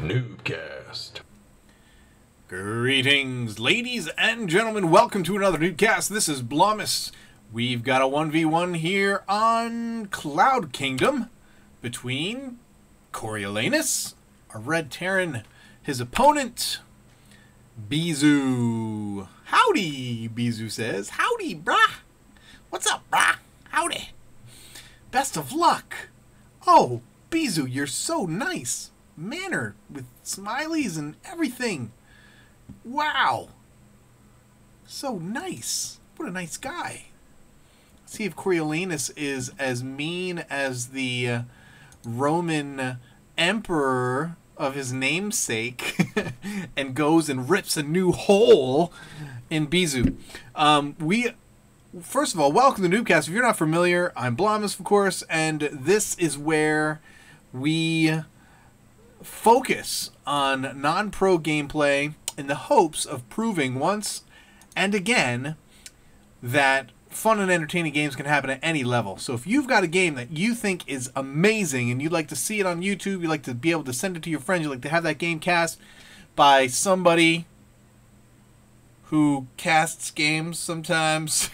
NuubCast. Greetings, ladies and gentlemen. Welcome to another NuubCast. This is Blomus. We've got a 1v1 here on Cloud Kingdom between Coriolanus, a Red Terran, his opponent, Bizu. Howdy, Bizu says. Howdy, brah. What's up, brah? Howdy. Best of luck. Oh, Bizu, you're so nice. Manner with smileys and everything. Wow. So nice. What a nice guy. Let's see if Coriolanus is as mean as the Roman emperor of his namesake and goes and rips a new hole in Bizu. First of all, welcome to NuubCast. If you're not familiar, I'm Blomus, of course, and this is where we focus on non-pro gameplay in the hopes of proving once and again that fun and entertaining games can happen at any level. So if you've got a game that you think is amazing and you'd like to see it on YouTube, you'd like to be able to send it to your friends, you'd like to have that game cast by somebody who casts games sometimes,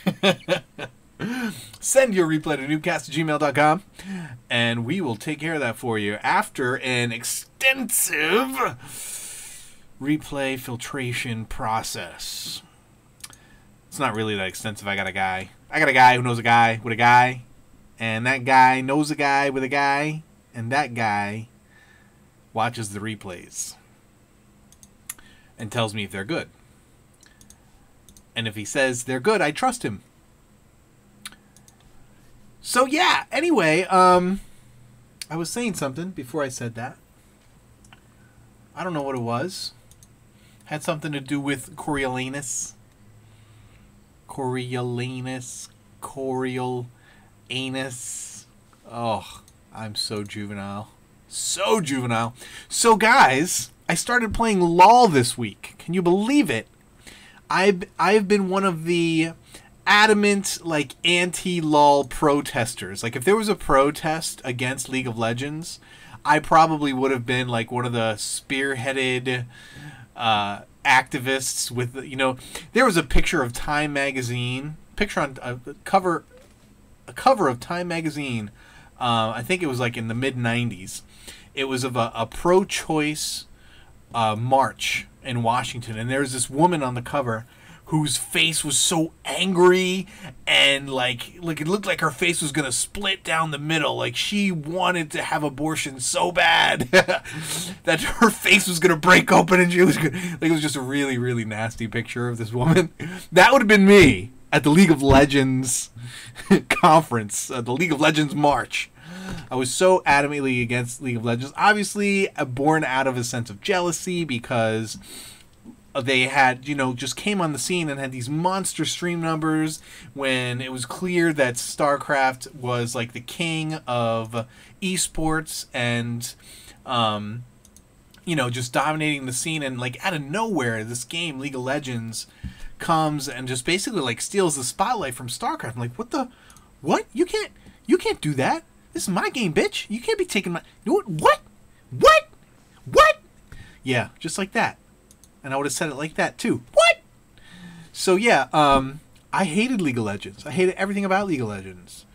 send your replay to NuubCast@gmail.com, and we will take care of that for you after an extensive replay filtration process. It's not really that extensive. I got a guy who knows a guy with a guy, and that guy knows a guy with a guy, and that guy watches the replays and tells me if they're good. And if he says they're good, I trust him. So yeah, anyway, I was saying something before I said that. I don't know what it was. Had something to do with Coriolanus. Coriolanus. Oh, I'm so juvenile. So juvenile. So guys, I started playing LOL this week. Can you believe it? I've been one of the adamant, like, anti-LOL protesters. Like, if there was a protest against League of Legends, I probably would have been like one of the spearheaded activists with, you know, there was a picture of Time magazine, picture on a cover of Time magazine. I think it was like in the mid 90s. It was of a pro-choice march in Washington, and there was this woman on the cover whose face was so angry and like it looked like her face was gonna split down the middle. Like she wanted to have abortion so bad that her face was gonna break open, and she was gonna, like, it was just a really, really nasty picture of this woman. That would have been me at the League of Legends conference, the League of Legends march. I was so adamantly against League of Legends, obviously born out of a sense of jealousy because they had, you know, just came on the scene and had these monster stream numbers when it was clear that StarCraft was like the king of esports and, you know, just dominating the scene. And like out of nowhere, this game, League of Legends, comes and just basically like steals the spotlight from StarCraft. I'm like, what? You can't do that. This is my game, bitch. You can't be taking my... What? Yeah, just like that. And I would have said it like that, too. What? So, yeah, I hated League of Legends. I hated everything about League of Legends.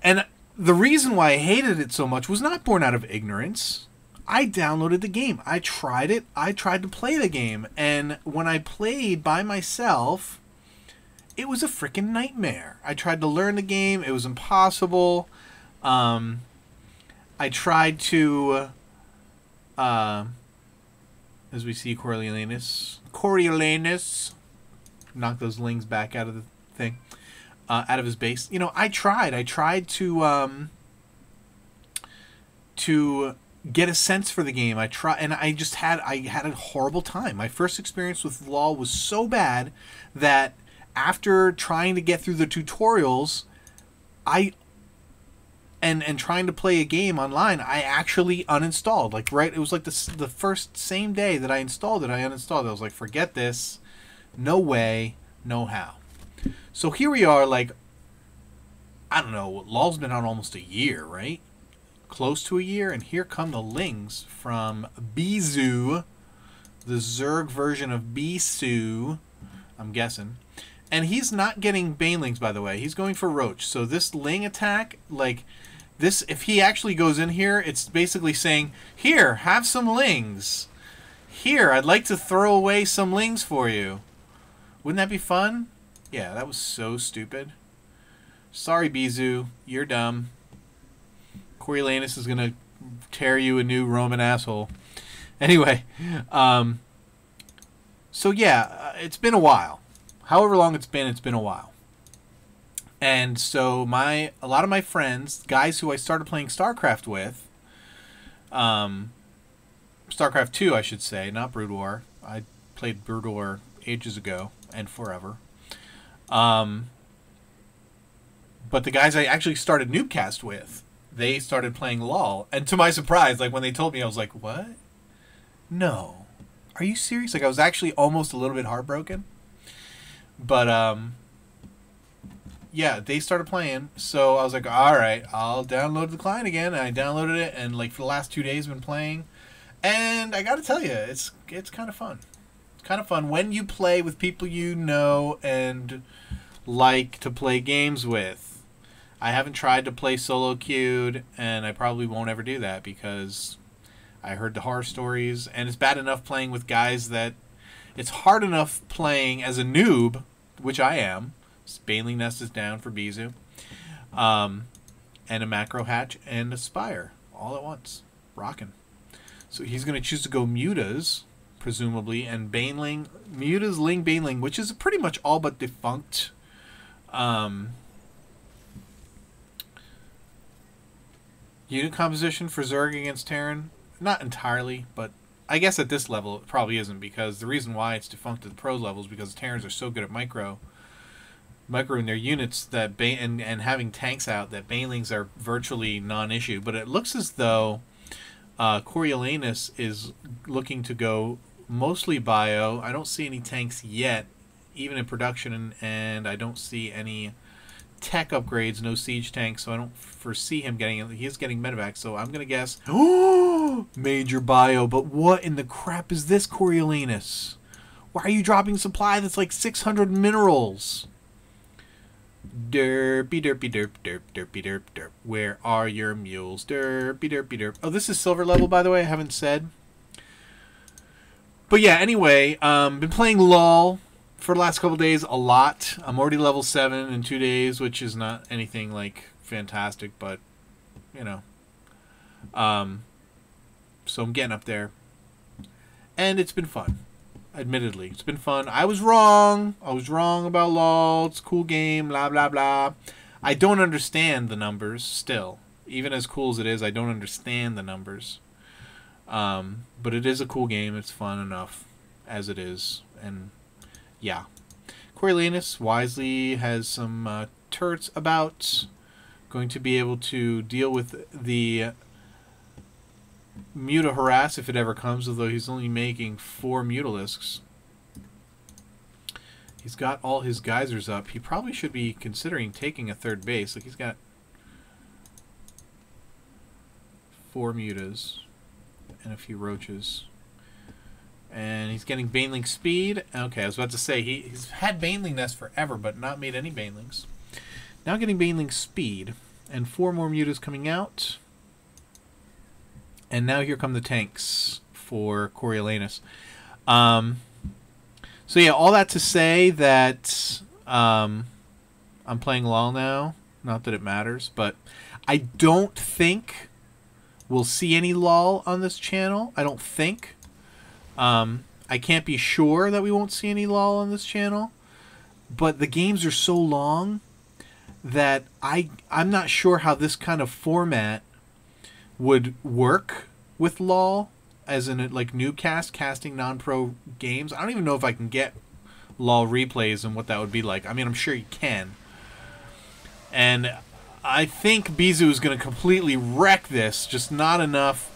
And the reason why I hated it so much was not born out of ignorance. I downloaded the game. I tried it. I tried to play the game. And when I played by myself, it was a freaking nightmare. I tried to learn the game. It was impossible. I tried to, as we see Coriolanus, knock those lings back out of the thing, out of his base. You know, I tried to get a sense for the game. And I had a horrible time. My first experience with LoL was so bad that after trying to get through the tutorials, and trying to play a game online, I actually uninstalled. Like, right, it was like the first same day that I installed it, I uninstalled it. I was like, forget this. No way, no how. So here we are, like, I don't know, LoL's been out almost a year, right? close to a year, and here come the Lings from TvZ, the Zerg version of Bisu, I'm guessing. And he's not getting Banelings, by the way. He's going for Roach. So this Ling attack, like, this, if he actually goes in here, it's basically saying, here, have some Lings. Here, I'd like to throw away some Lings for you. Wouldn't that be fun? Yeah, that was so stupid. Sorry, Bizu. You're dumb. Coriolanus is going to tear you a new Roman asshole. Anyway, so yeah, it's been a while. However long it's been a while. And so a lot of my friends, guys who I started playing StarCraft with, StarCraft 2, I should say, not Brood War. I played Brood War ages ago and forever. But the guys I actually started NuubCast with, they started playing LOL. And to my surprise, like when they told me, I was like, what? No. Are you serious? Like I was actually almost a little bit heartbroken. But, yeah, they started playing. So I was like, all right, I'll download the client again. And I downloaded it, and like for the last 2 days, I've been playing. And I got to tell you, it's kind of fun. It's kind of fun when you play with people you know and like to play games with. I haven't tried to play solo queued, and I probably won't ever do that because I heard the horror stories, and it's bad enough playing with guys that it's hard enough playing as a noob, which I am. Baneling Nest is down for Bizu, and a Macro Hatch and a Spire all at once, rocking. So he's going to choose to go Mutas, presumably, and Baneling, Mutas, Ling, Baneling, which is pretty much all but defunct. Unit composition for Zerg against Terran, not entirely, but I guess at this level it probably isn't, because the reason why it's defunct at the pros levels is because Terrans are so good at micro in their units that and having tanks out that Banelings are virtually non-issue. But it looks as though Coriolanus is looking to go mostly bio. I don't see any tanks yet, even in production, and I don't see any tech upgrades, no siege tanks, so I don't foresee him getting it. He is getting medevac, so I'm gonna guess major bio. But what in the crap is this, Coriolanus? Why are you dropping supply that's like 600 minerals? Derpy derpy derp derp derpy derp derp. Where are your mules? Derpy derpy derp. Oh, this is silver level, by the way. I haven't said. But yeah, anyway, been playing LOL for the last couple days a lot. I'm already level 7 in 2 days, which is not anything like fantastic, but you know. So I'm getting up there, and it's been fun. Admittedly, it's been fun. I was wrong. I was wrong about LOL. It's a cool game. Blah blah blah. I don't understand the numbers still. Even as cool as it is, I don't understand the numbers. But it is a cool game. It's fun enough as it is, and yeah. Coriolanus wisely has some turrets about. Going to be able to deal with the Muta harass if it ever comes, although he's only making 4 Mutalisks. He's got all his geysers up. He probably should be considering taking a third base. Like, he's got 4 Mutas and a few Roaches. And he's getting Baneling speed. Okay, I was about to say, he's had Baneling Nest forever, but not made any Banelings. Now getting Baneling speed. And 4 more Mutas coming out. And now here come the tanks for Coriolanus. So yeah, all that to say that I'm playing LOL now. Not that it matters, but I don't think we'll see any LOL on this channel. I don't think. I can't be sure that we won't see any LOL on this channel. But the games are so long that I'm not sure how this kind of format would work with LOL, as in like NuubCast, casting non-pro games. I don't even know if I can get LOL replays and what that would be like. I mean, I'm sure you can. And I think Bizu is going to completely wreck this. Just not enough.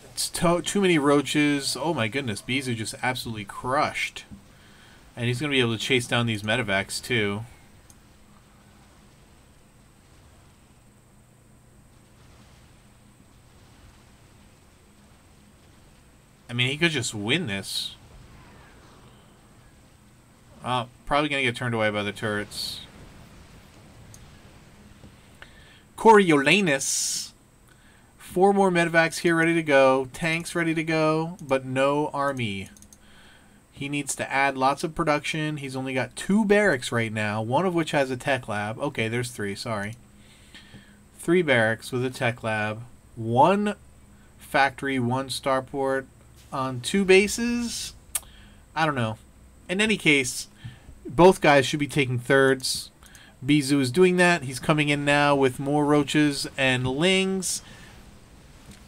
It's too many Roaches. Oh my goodness, Bizu just absolutely crushed. And he's going to be able to chase down these medevacs too. I mean, he could just win this. Oh, probably going to get turned away by the turrets. Coriolanus. 4 more medevacs here ready to go. Tanks ready to go, but no army. He needs to add lots of production. He's only got 2 barracks right now, one of which has a tech lab. Okay, there's 3, sorry. 3 barracks with a tech lab. 1 factory, 1 starport on 2 bases. I don't know. In any case, both guys should be taking thirds. Bizu is doing that. He's coming in now with more roaches and lings.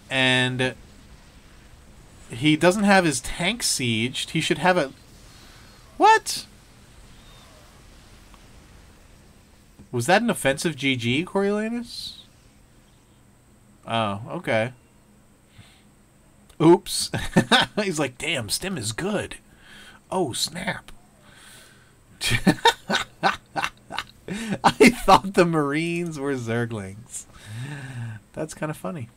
And he doesn't have his tank sieged. He should have a... What? Was that an offensive GG, Coriolanus? Oh, okay. Oops. He's like, damn, Stim is good. Oh, snap. I thought the Marines were Zerglings. That's kind of funny.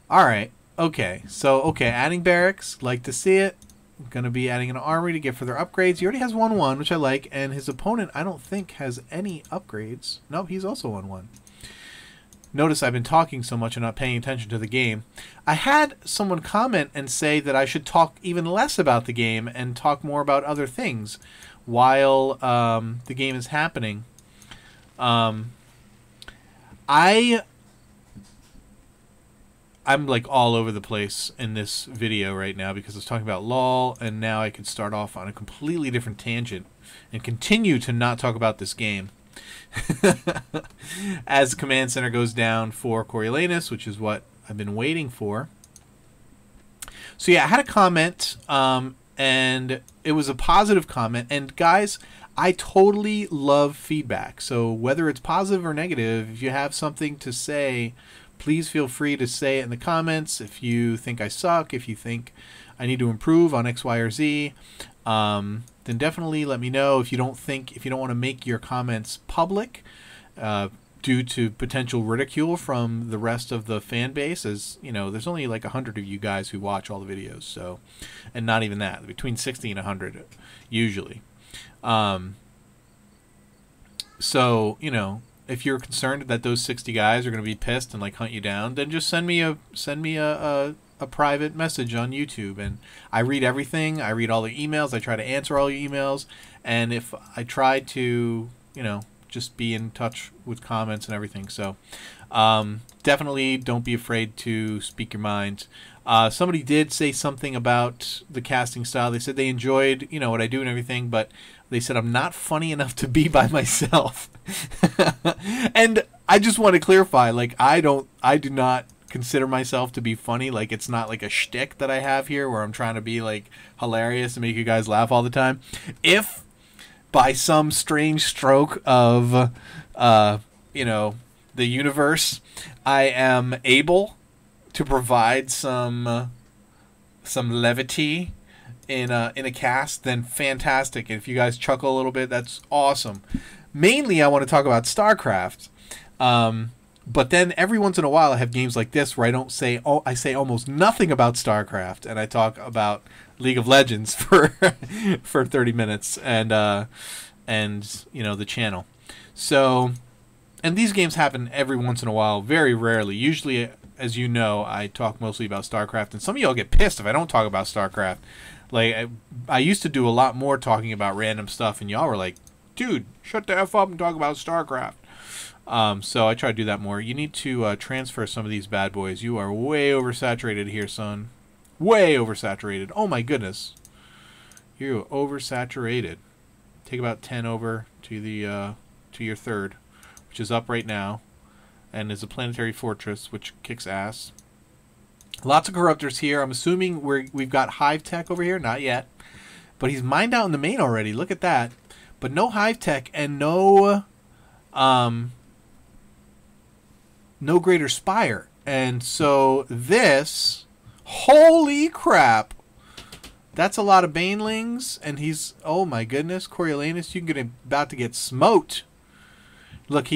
Alright. Okay. So, okay, adding barracks. Like to see it. Going to be adding an armory to get further upgrades. He already has 1-1, which I like. And his opponent, I don't think, has any upgrades. Nope, he's also 1-1. Notice I've been talking so much and not paying attention to the game. I had someone comment and say that I should talk even less about the game and talk more about other things while the game is happening. I'm like all over the place in this video right now because I was talking about LOL, and now I could start off on a completely different tangent and continue to not talk about this game. As Command Center goes down for Coriolanus, which is what I've been waiting for. So yeah, I had a comment, and it was a positive comment. And guys, I totally love feedback. So whether it's positive or negative, if you have something to say, please feel free to say it in the comments. If you think I suck, if you think I need to improve on X, Y, or Z, then definitely let me know. If you don't want to make your comments public due to potential ridicule from the rest of the fan base, as you know, there's only like 100 of you guys who watch all the videos, so, and not even that, between 60 and 100 usually. So you know, if you're concerned that those 60 guys are going to be pissed and like hunt you down, then just send me a private message on YouTube, and I read everything. I read all the emails. I try to answer all your emails, and if I try to, you know, just be in touch with comments and everything. So definitely don't be afraid to speak your mind. Somebody did say something about the casting style. They said they enjoyed, you know, what I do and everything, but they said I'm not funny enough to be by myself. And I just want to clarify, like, I do not consider myself to be funny. Like, it's not like a shtick that I have here where I'm trying to be like hilarious and make you guys laugh all the time. If by some strange stroke of you know, the universe, I am able to provide some levity in a cast, then fantastic. And if you guys chuckle a little bit, that's awesome. Mainly I want to talk about StarCraft. But then every once in a while I have games like this where I say almost nothing about StarCraft, and I talk about League of Legends for 30 minutes and you know, the channel. So, and these games happen every once in a while, very rarely. Usually, as you know, I talk mostly about StarCraft, and some of y'all get pissed if I don't talk about StarCraft. Like, I used to do a lot more talking about random stuff, and y'all were like, dude, shut the F up and talk about StarCraft. So I try to do that more. You need to transfer some of these bad boys. You are way oversaturated here, son. Way oversaturated. Oh my goodness. You're oversaturated. Take about 10 over to the to your third, which is up right now, and is a planetary fortress, which kicks ass. Lots of corruptors here. I'm assuming we've got hive tech over here. Not yet, but he's mined out in the main already. Look at that. But no hive tech and no no greater spire. And so this, holy crap, that's a lot of banelings. And he's, oh my goodness, Coriolanus, you're about to get smote. Look,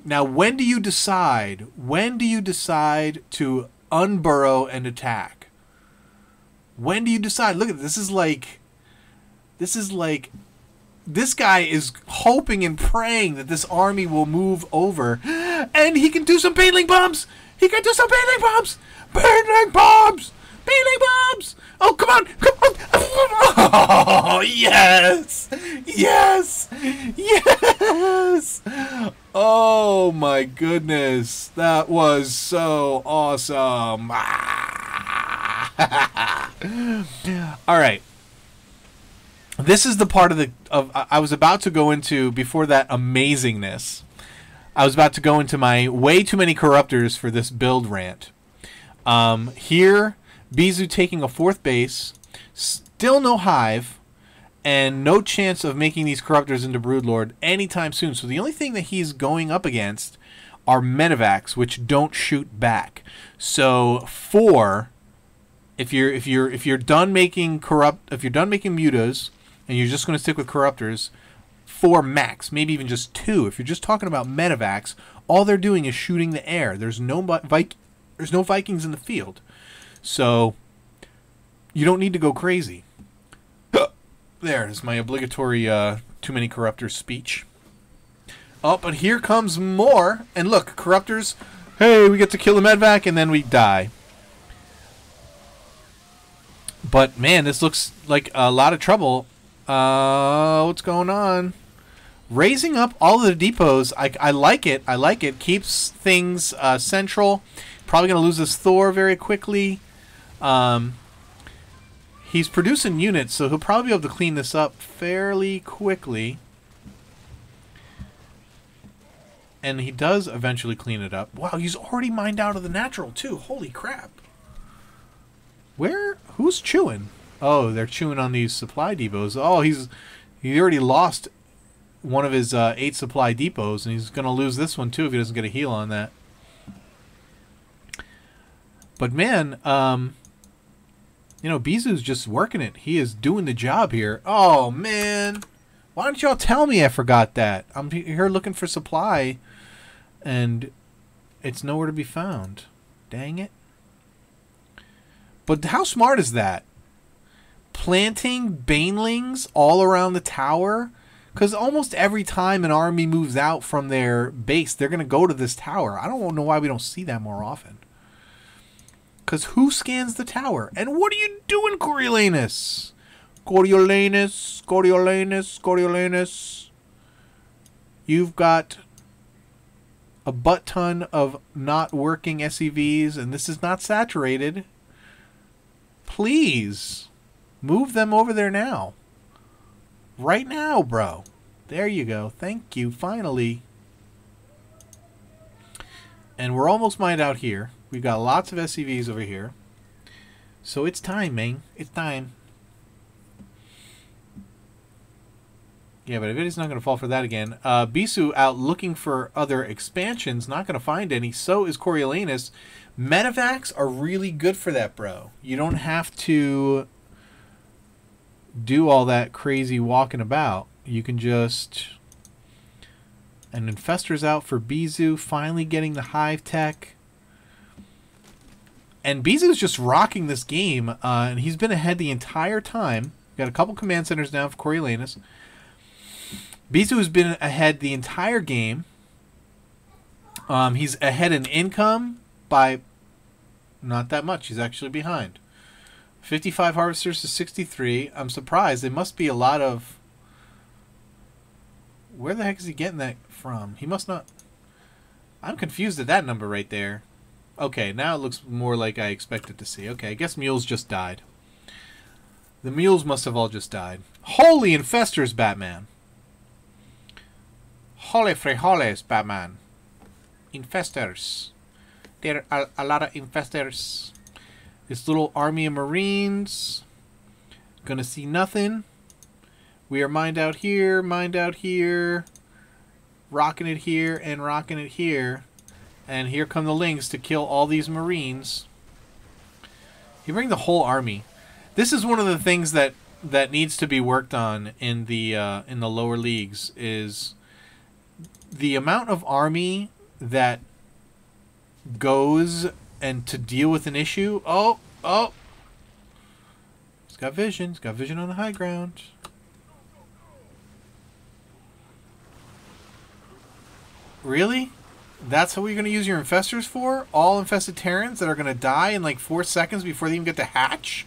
Now, when do you decide? When do you decide to unburrow and attack? When do you decide? Look at this. This is like this guy is hoping and praying that this army will move over, and he can do some Baneling bombs. He can do some Baneling bombs. Baneling bombs. Baneling bombs. Oh, come on. Come on. Oh, yes. Yes. Yes. Oh, my goodness. That was so awesome. All right. This is the part of I was about to go into before that amazingness. I was about to go into my way too many corruptors for this build rant. Here, BZU taking a 4th base, still no hive, and no chance of making these corruptors into Broodlord anytime soon. So the only thing that he's going up against are medevacs, which don't shoot back. So 4, if you're done making mutas, and you're just going to stick with corruptors, 4 max, maybe even just 2. If you're just talking about medevacs, all they're doing is shooting the air. There's no Vikings in the field, so you don't need to go crazy. There's my obligatory too many corruptors speech. Oh, but here comes more, and look, corruptors. Hey, we get to kill the medvac, and then we die. But man, this looks like a lot of trouble. What's going on? Raising up all of the depots. I like it. I like it. Keeps things central. Probably going to lose this Thor very quickly. He's producing units, so he'll probably be able to clean this up fairly quickly. And he does eventually clean it up. Wow, he's already mined out of the natural, too. Holy crap. Who's chewing? Oh, they're chewing on these supply depots. Oh, he already lost one of his 8 supply depots, and he's going to lose this one, too, if he doesn't get a heal on that. But, man, you know, BZU's just working it. He is doing the job here. Oh, man. Why don't y'all tell me I forgot that? I'm here looking for supply, and it's nowhere to be found. Dang it. But how smart is that? Planting banelings all around the tower? Because almost every time an army moves out from their base, they're going to go to this tower. I don't know why we don't see that more often. Because who scans the tower? And what are you doing, Coriolanus? Coriolanus, Coriolanus, Coriolanus. You've got a butt ton of not working SCVs, and this is not saturated. Please, move them over there now. Right now, bro. There you go. Thank you, finally. And we're almost mined out here. We've got lots of SCVs over here. So it's time, man. It's time. Yeah, but Avidi's not going to fall for that again. Bisu out looking for other expansions. Not going to find any. So is Coriolanus. Medevacs are really good for that, bro. You don't have to do all that crazy walking about. You can just... And Infestor's out for Bizu. Finally getting the Hive Tech. And Bizu's just rocking this game. And he's been ahead the entire time. Got a couple command centers down for Coriolanus. Bizu has been ahead the entire game. He's ahead in income by not that much. He's actually behind. 55 harvesters to 63. I'm surprised. There must be a lot of... Where the heck is he getting that from? He must not... I'm confused at that number right there. Okay, now it looks more like I expected to see. Okay, I guess mules just died. The mules must have all just died. Holy infestors, Batman. Holy frijoles, Batman. Infestors. There are a lot of infestors. This little army of Marines. Gonna see nothing. We are mined out here, rocking it here, and rocking it here. And here come the Lings to kill all these Marines. You bring the whole army. This is one of the things that needs to be worked on in the lower leagues, is the amount of army that goes and to deal with an issue. Oh, oh. He's got vision. He's got vision on the high ground. Really? That's what you're going to use your infestors for? All infested Terrans that are going to die in like 4 seconds before they even get to hatch?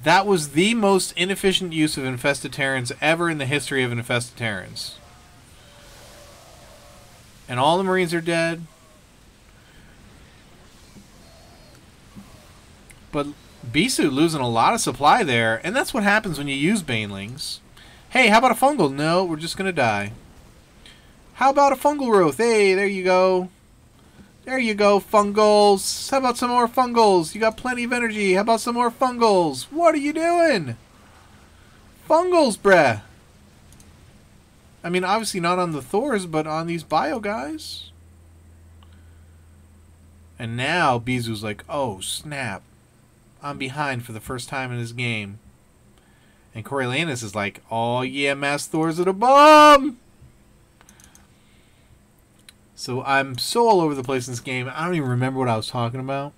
That was the most inefficient use of infested Terrans ever in the history of infested Terrans. And all the Marines are dead. But Bisu losing a lot of supply there, and that's what happens when you use Banelings. Hey, how about a fungal? No, we're just going to die. How about a fungal growth? Hey, there you go. There you go, fungals. How about some more fungals? You got plenty of energy. How about some more fungals? What are you doing? Fungals, bruh. I mean, obviously not on the Thors, but on these bio guys. And now Bizu's like, oh, snap. I'm behind for the first time in this game. And Coriolanus is like, oh, yeah, Mass Thors are the bomb! So I'm so all over the place in this game, I don't even remember what I was talking about.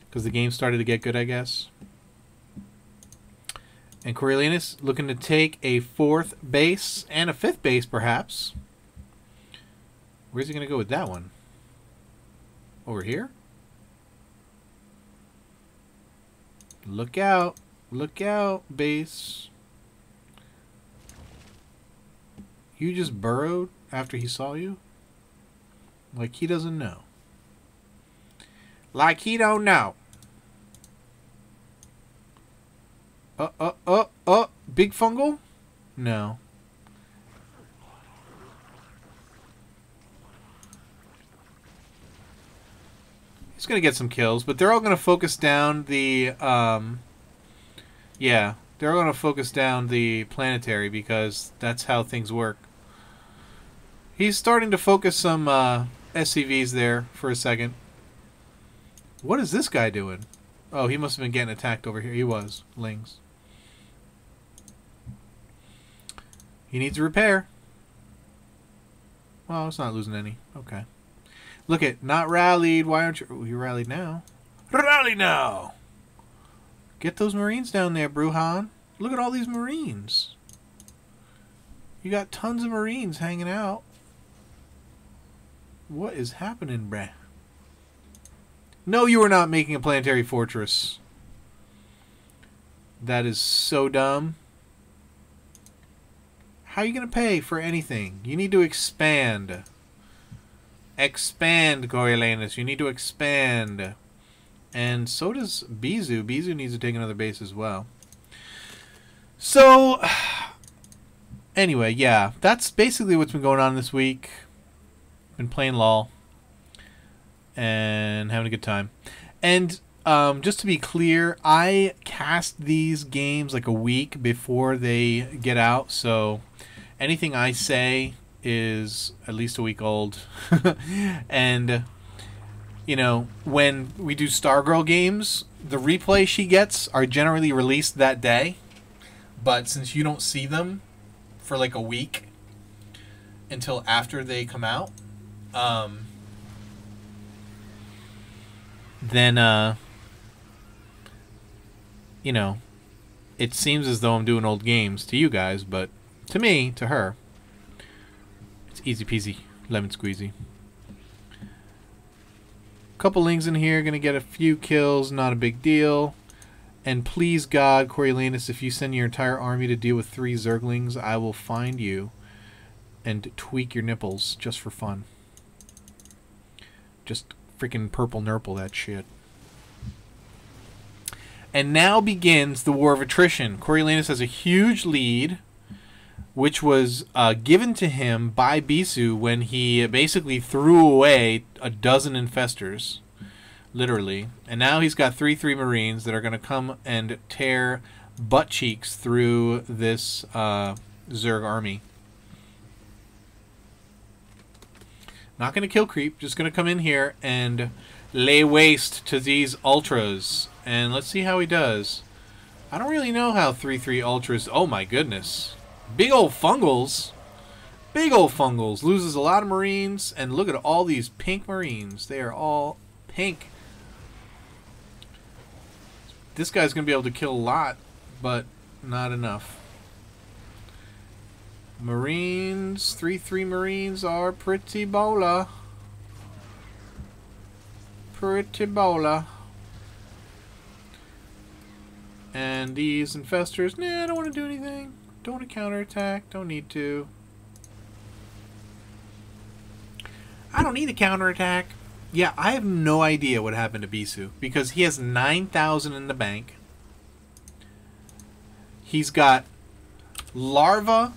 Because the game started to get good, I guess. And Coriolanus looking to take a 4th base and a 5th base, perhaps. Where's he going to go with that one? Over here? Look out. Look out, base. You just burrowed after he saw you? Like he doesn't know. Like he don't know. Big fungal? No. He's going to get some kills, but they're all going to focus down the, yeah, they're all going to focus down the planetary because that's how things work. He's starting to focus some SCVs there for a second. What is this guy doing? Oh, he must have been getting attacked over here. He was. Lings. He needs a repair. Well, it's not losing any. Okay. Look at, not rallied. Why aren't you? Oh, you rallied now. Rally now! Get those Marines down there, Bruhan. Look at all these Marines. You got tons of Marines hanging out. What is happening, bruh? No, you are not making a planetary fortress. That is so dumb. How are you going to pay for anything? You need to expand. Expand, Coriolanus. You need to expand. And so does Bizu. Bizu needs to take another base as well. So, anyway, yeah. That's basically what's been going on this week. Been playing LOL. And having a good time. And just to be clear, I cast these games like a week before they get out. So anything I say is at least a week old. And, you know, when we do Stargirl games, the replay she gets are generally released that day. But since you don't see them for like a week until after they come out, then, you know, it seems as though I'm doing old games to you guys, but to me, to her, it's easy peasy, lemon squeezy. Couple Lings in here, gonna get a few kills, not a big deal. And please God, Coriolanus, if you send your entire army to deal with 3 Zerglings, I will find you and tweak your nipples just for fun. Just freaking purple nurple that shit. And now begins the war of attrition. Coriolanus has a huge lead, which was given to him by Bisu when he basically threw away a dozen infestors, literally. And now he's got 3/3 Marines that are going to come and tear butt cheeks through this Zerg army. Not going to kill creep, just going to come in here and lay waste to these ultras. And let's see how he does. I don't really know how 3/3 ultras... Oh my goodness. Big old fungals. Big old fungals. Loses a lot of Marines. And look at all these pink Marines. They are all pink. This guy's going to be able to kill a lot, but not enough. Marines. 3/3 Marines are pretty bowler. Pretty bowler. And these infestors. Nah, I don't want to do anything. Don't want to counterattack. Don't need to. I don't need a counterattack. Yeah, I have no idea what happened to Bisu because he has 9,000 in the bank. He's got larva.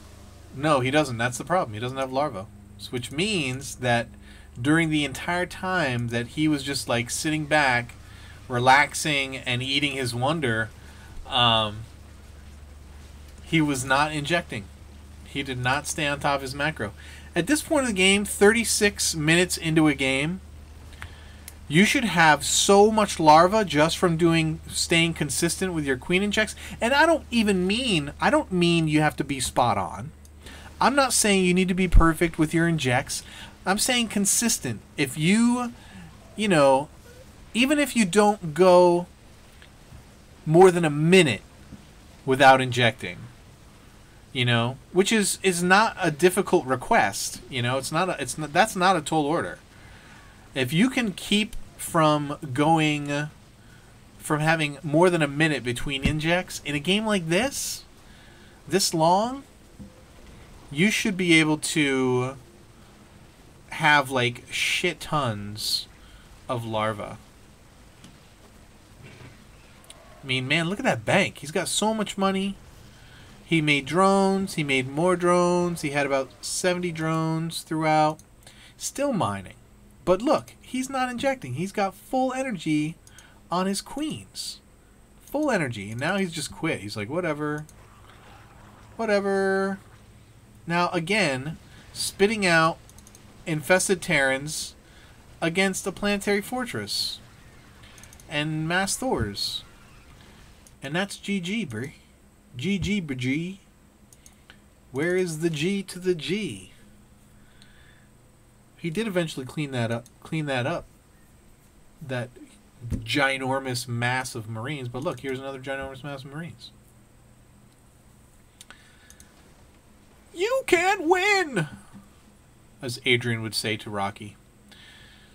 No, he doesn't. That's the problem. He doesn't have larva, which means that during the entire time that he was just like sitting back, relaxing, and eating his wonder, he was not injecting. He did not stay on top of his macro. At this point of the game, 36 minutes into a game, you should have so much larva just from staying consistent with your queen injects. And I don't mean you have to be spot on. I'm not saying you need to be perfect with your injects. I'm saying consistent. If you know, even if you don't go more than a minute without injecting, you know, which is not a difficult request. You know, that's not a tall order. If you can keep from having more than a minute between injects in a game like this long, you should be able to have like shit tons of larva. I mean, man, look at that bank. He's got so much money. He made drones. He made more drones. He had about 70 drones throughout. Still mining. But look, he's not injecting. He's got full energy on his queens. Full energy. And now he's just quit. He's like, whatever. Whatever. Now, again, spitting out infested Terrans against a planetary fortress. And mass Thors. And that's GG, brie. GG, G. Where is the G to the G? He did eventually clean that up. That ginormous mass of Marines. But look, here's another ginormous mass of Marines. You can't win! As Adrian would say to Rocky.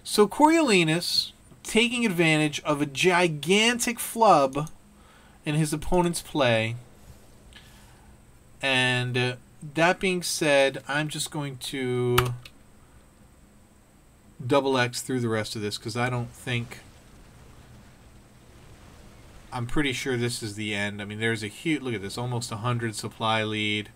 So Coriolanus, taking advantage of a gigantic flub in his opponent's play. And that being said, I'm just going to double X through the rest of this because I don't think... I'm pretty sure this is the end. I mean, there's a huge... Look at this, almost 100 supply lead.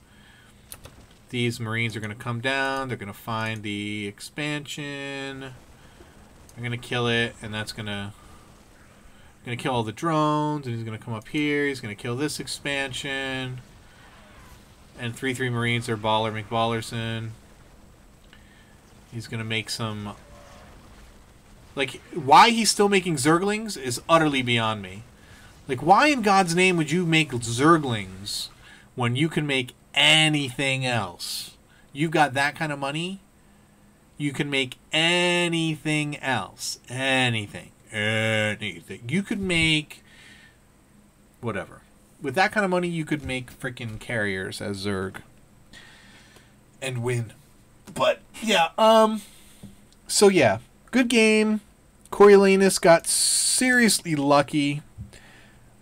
These Marines are going to come down. They're going to find the expansion. They're going to kill it, and that's going to kill all the drones, and he's going to come up here. He's going to kill this expansion. And 3/3 Marines are Baller McBallerson. He's going to make some... Like, why he's still making Zerglings is utterly beyond me. Like, why in God's name would you make Zerglings when you can make anything else? You've got that kind of money. You can make anything else. Anything. Anything. You could make... whatever. With that kind of money, you could make freaking carriers as Zerg. And win. But, yeah, so, yeah. Good game. Coriolanus got seriously lucky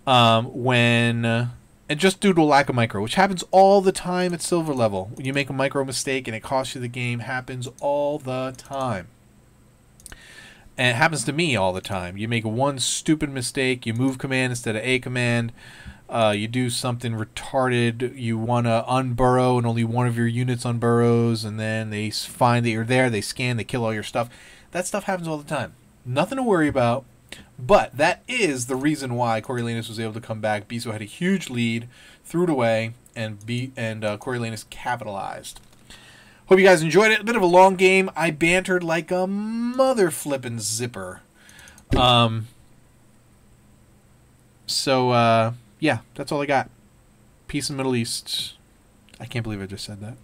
when... and just due to a lack of micro, which happens all the time at silver level. When you make a micro mistake and it costs you the game, happens all the time. And it happens to me all the time. You make one stupid mistake, you move command instead of A command, you do something retarded, you want to unburrow and only one of your units unburrows, and then they find that you're there, they scan, they kill all your stuff. That stuff happens all the time. Nothing to worry about. But that is the reason why Coriolanus was able to come back. Bisu had a huge lead, threw it away, and Coriolanus capitalized. Hope you guys enjoyed it. A bit of a long game. I bantered like a mother flippin' zipper. Yeah, that's all I got. Peace in the Middle East. I can't believe I just said that.